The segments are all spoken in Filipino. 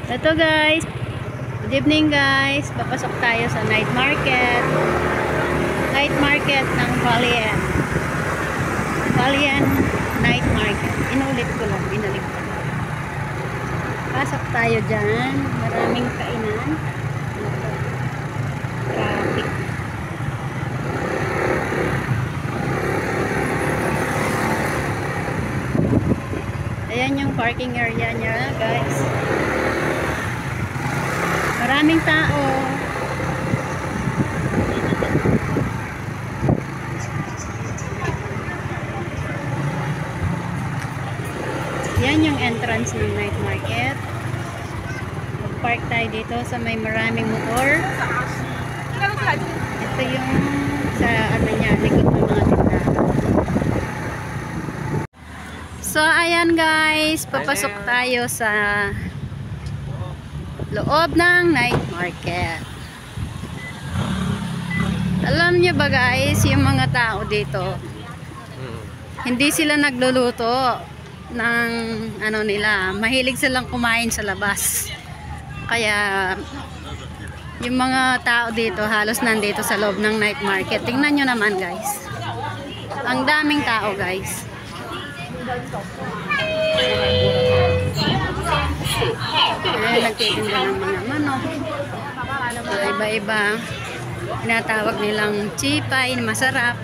Ito guys, good evening guys. Papasok tayo sa night market. Night market ng Balian. Balian night market. Inulit ko lang, binalik ko lang. Pasok tayo dyan. Maraming kainan. Traffic. Ayan yung parking area niya guys. Maraming tao. Yan yung entrance ng night market. Mag-park tayo dito sa may maraming motor. Ito yung sa ano niya, likod ng mga tindahan. So ayan guys, papasok tayo sa loob ng night market. Alam niyo ba guys, yung mga tao dito, hindi sila nagluluto ng ano nila, mahilig silang kumain sa labas. Kaya yung mga tao dito halos nandito sa loob ng night market. Tingnan nyo naman guys, ang daming tao guys. Ayan, nagtitinda ng mga manok. Iba-iba. Tinatawag nilang chipay, masarap.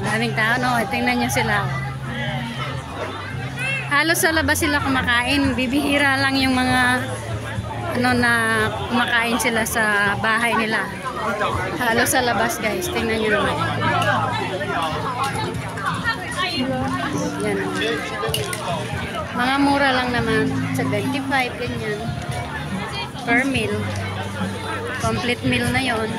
Daming tao, no? Tingnan nyo sila. Halos sa labas sila kumakain. Bibihira lang yung mga ano na kumakain sila sa bahay nila. Halos sa labas guys. Tingnan nyo naman. Yan. Mga mura lang naman. 75 ganyan. Per meal. Complete meal na yon.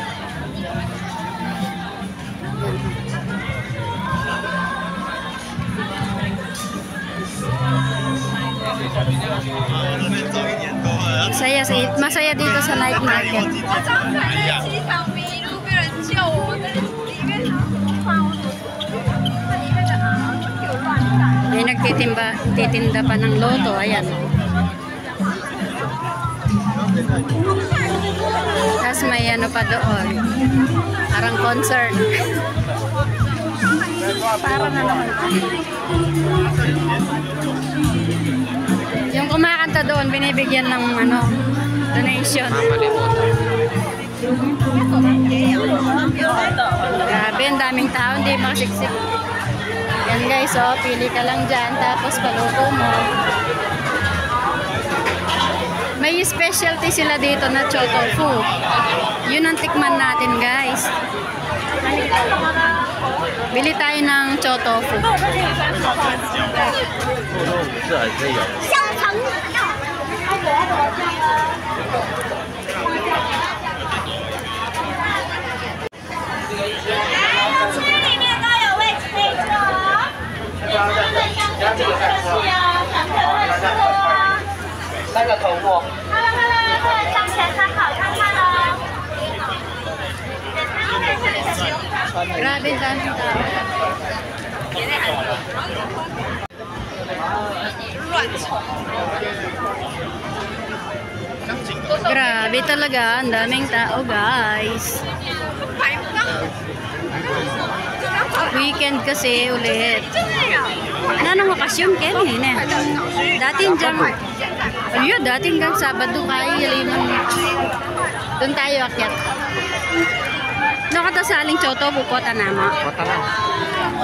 Masaya dito sa night market. May nagtitinda pa ng loto. Ayan. Tapos may ano pa doon. Parang concert. Parang ano. Yung kumakanta doon, binibigyan ng ano, donation. Grabe, ang daming tao, hindi makasiksik. Yan guys, oh, pili ka lang dyan, tapos paluto mo. May specialty sila dito na chow tofu. Yun ang tikman natin guys. Bili tayo ng chow tofu. Grabe daming tao. Grabe talaga, ang daming tao guys. Weekend kasi ulit. Nanong okasyon Kenny na. Dating dyan. Ayun, dating gang Sabado kaya yaliman. Doon tayo akyat. No kata saling choto bukota nama. Kota lang.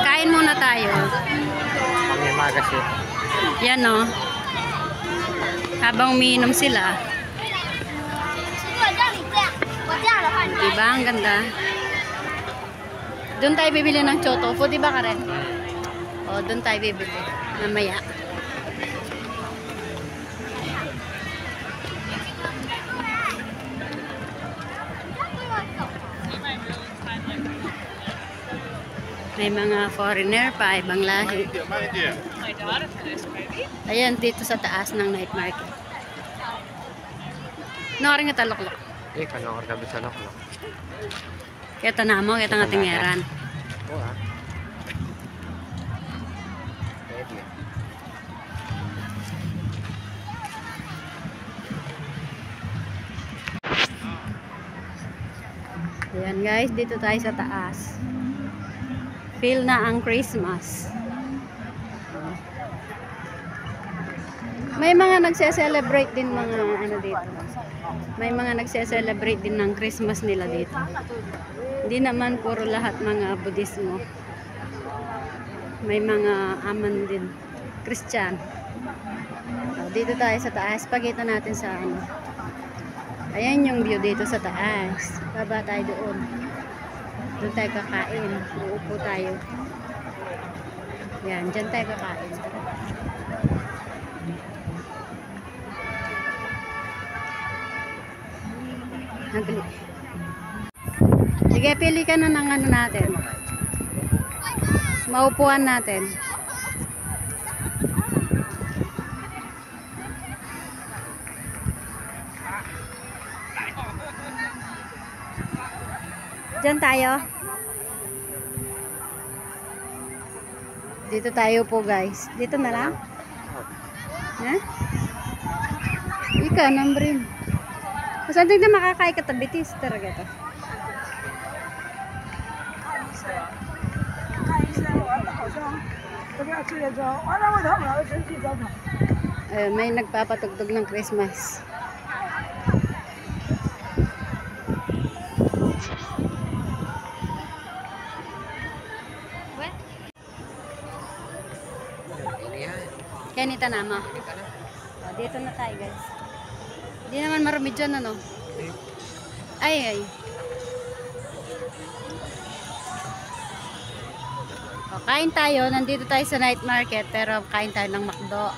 Kain muna tayo. Panghimagas yun. Yan no. Habang umiinom sila. Diba? Ang ganda. Doon tayo bibili ng chow tofu, diba Karen? O, doon tayo bibili. Mamaya. May mga foreigner pa, ibang lahi. Ayan, dito sa taas ng night market. Nakaring nga talok-lok. Kanokor kami sa loklok. Kita na mo, kita nga tingeran. Oo Area. Ayan guys, dito tayo sa taas. Feel na ang Christmas. May mga nagse-celebrate din mga ano dito. May mga nagse-celebrate din ng Christmas nila dito. Hindi naman puro lahat mga Budismo. May mga aman din, Christian. So, dito tayo sa taas. Pakita natin sa ano. Ayan yung view dito sa taas. Baba tayo doon. Doon tayo kakain. Uupo tayo. Yan, dyan tayo kakain. Nagli. Sige, pili ka na ng ano natin. Maupuan natin. Diyan tayo. Dito tayo po guys. Dito na lang. Ha? Ika, nambrin. Saan tingnan makakain ka tabitis talaga to. May nagpapatugtog ng Christmas. Kanita nama. Dito na tayo guys. Hindi naman marami dyan ano. Ay ay. O, kain tayo. Nandito tayo sa night market pero kain tayo ng McDo.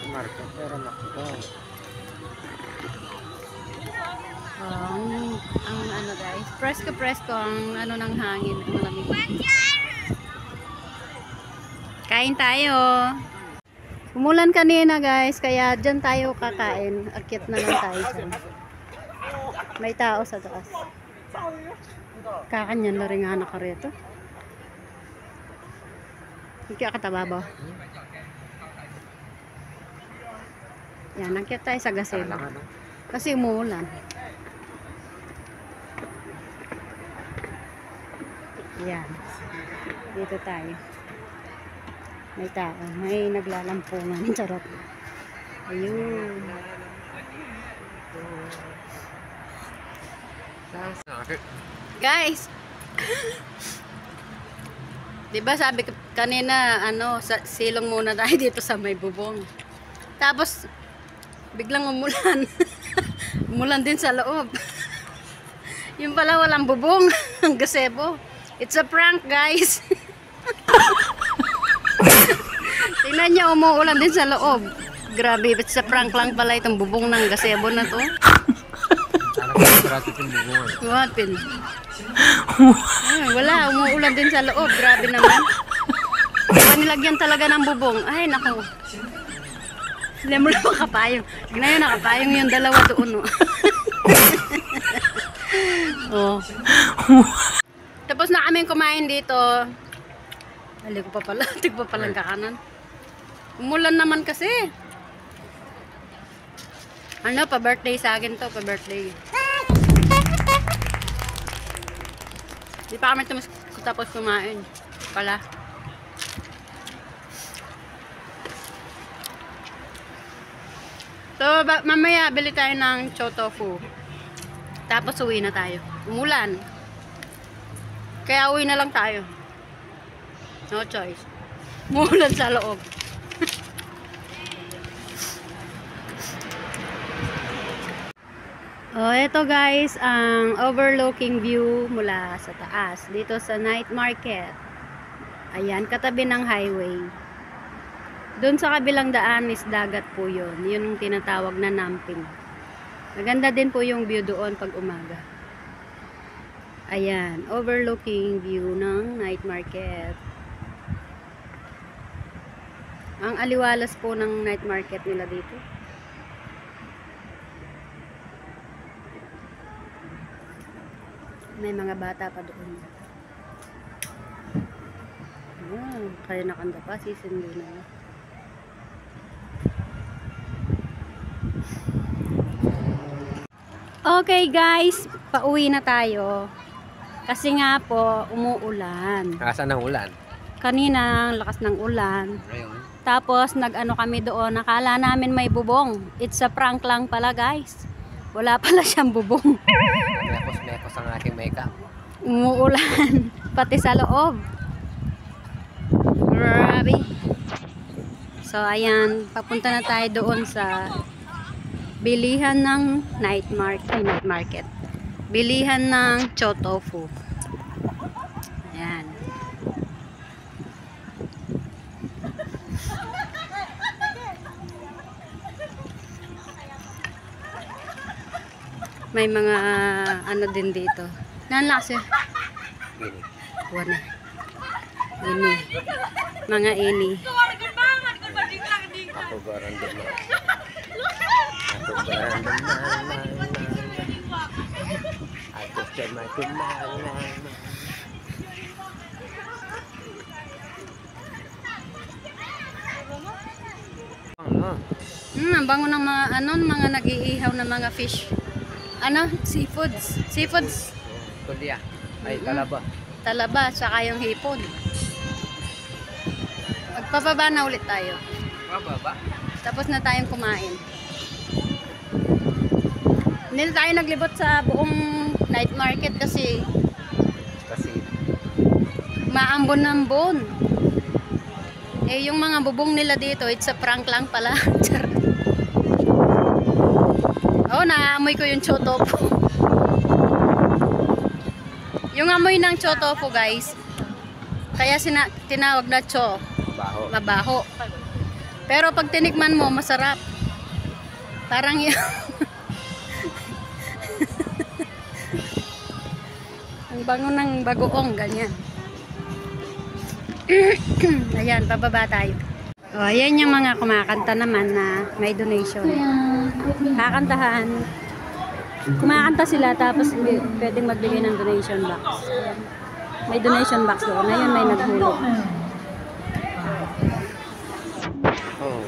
Market pero McDo. Ang ano guys, presko ang ano ng hangin, ang malamig. Kain tayo. Umulan kanina guys, kaya dyan tayo kakain. Akyat na lang tayo dyan. May tao sa taas. Kakanyan na rin nga nakareto. Hindi ka katababaw. Yan, akyat tayo sa gasela. Kasi umuulan. Yan. Dito tayo. May tao. May naglalampungan. Charot. Ayun. Guys! Diba sabi kanina, ano, silong muna tayo dito sa may bubong. Tapos, biglang umulan. Umulan din sa loob. Yung pala walang bubong. Ang gazebo. It's a prank, guys. Tingnan niyo, umuulan din sa loob. Grabe, it's a prank lang pala itong bubong ng gazebo na to. What pin? Wala, umuulan din sa loob. Grabe naman. Panilagyan talaga ng bubong. Ay, naku. Hindi mo lang makapayong. Tignan yun, nakapayong yung dalawa doon. Oh. Tapos na kami kumain dito. Dali ko pa pala. Tig pa palang kakanan. Umulan naman kasi. Ano, pa-birthday sa akin to. Pa-birthday. Di pa kami tapos kumain. Pala. So, mamaya bili tayo ng chow tofu. Tapos uwi na tayo. Umulan. Kaya uwi na lang tayo. No choice. Umulan sa loob. Oh, ito guys, ang overlooking view mula sa taas. Dito sa night market. Ayan, katabi ng highway. Doon sa kabilang daan is dagat po yun. Yun yung tinatawag na namping. Maganda din po yung view doon pag umaga. Ayan, overlooking view ng night market. Ang aliwalas po ng night market nila dito. May mga bata pa doon. Kaya nakanda pa, sisindi na. Okay guys, pauwi na tayo. Kasi nga po, umuulan. Asan ang ulan? Kanina, ang lakas ng ulan. Ngayon. Tapos, nag-ano kami doon. Nakala namin may bubong. It's a prank lang pala guys. Wala pala siyang bubong. Mekos-mekos ang ating makeup. Umuulan. Pati sa loob. Grabe. So, ayan. Papunta na tayo doon sa bilihan ng night market. Bilihan ng Cho Tofu. Ayan. May mga ano din dito. Nanlaks yun. Gini. Wana. Ini. Mga ini. Ako garandam na. Ako garandam na. Ako kumakumalan. Ang bango ng mga ano, mga nag-iihaw na mga fish. Ano? Seafoods. Seafoods. Kulya. Ay, talaba. Talaba, saka yung hipon. Magpapaba na ulit tayo. Mababa? Tapos na tayong kumain. Hindi na tayo naglibot sa buong night market kasi maambon-ambon. Eh, yung mga bubong nila dito, it's a prank lang pala. Oh, naamoy ko yung Cho Tofu. Yung amoy ng Cho Tofu, guys, kaya tinawag na Cho. Mabaho. Mabaho. Pero pag tinikman mo, masarap. Parang yun. Ang bango ng bagoong, ganyan. Ayan, pababa tayo. O, ayan yung mga kumakanta naman na may donation. Kakantahan. Kumakanta sila tapos pwedeng magbigay ng donation box. May donation box doon. Ngayon may naghulog. Oh.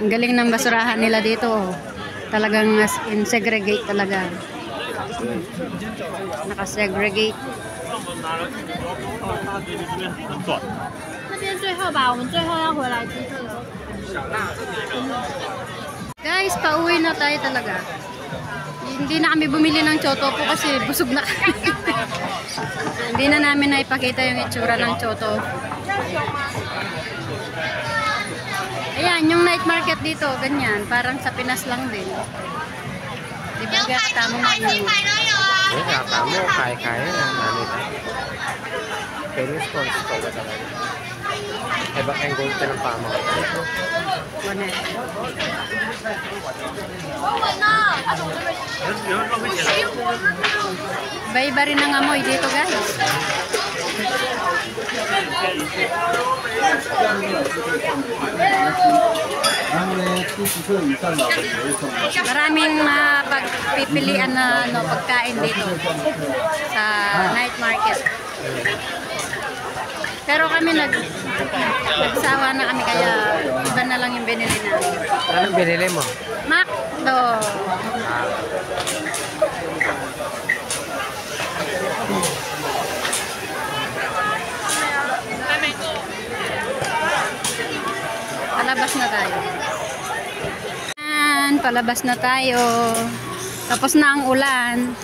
Ang galing ng basurahan nila dito. Talagang as in segregate talaga. Naka-segregate. Guys, pauwi na tayo talaga. Hindi na kami bumili ng Cho Tofu kasi busog na kami. Hindi na namin naipakita yung itsura ng Cho Tofu. Ayan, yung night market dito, ganyan. Parang sa Pinas lang din. Diba guys, tama mo yun. Tama, kaya-kaya na namin. Pero sponsor ko ba talaga? Eh, baka yung gold ka ng pama ko. Wane. Iba-iba rin ang amoy dito guys. Maraming pagpipilian na pagkain dito sa night market. Pero kami nagsawa na kami kaya iba na lang yung binili namin. Anong binili mo? McDo. Palabas na tayo. Ayan, palabas na tayo. Tapos na ang ulan.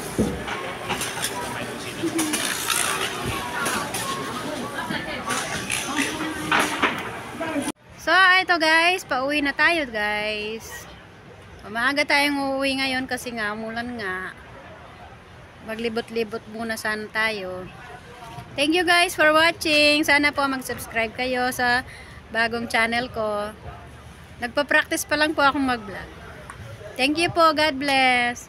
So, ito guys, pauwi na tayo guys. Maaga tayong uuwi ngayon kasi nga, umulan nga. Maglibot-libot muna sana tayo. Thank you guys for watching. Sana po mag-subscribe kayo sa bagong channel ko. Nagpa-practice pa lang po akong mag-vlog. Thank you po. God bless.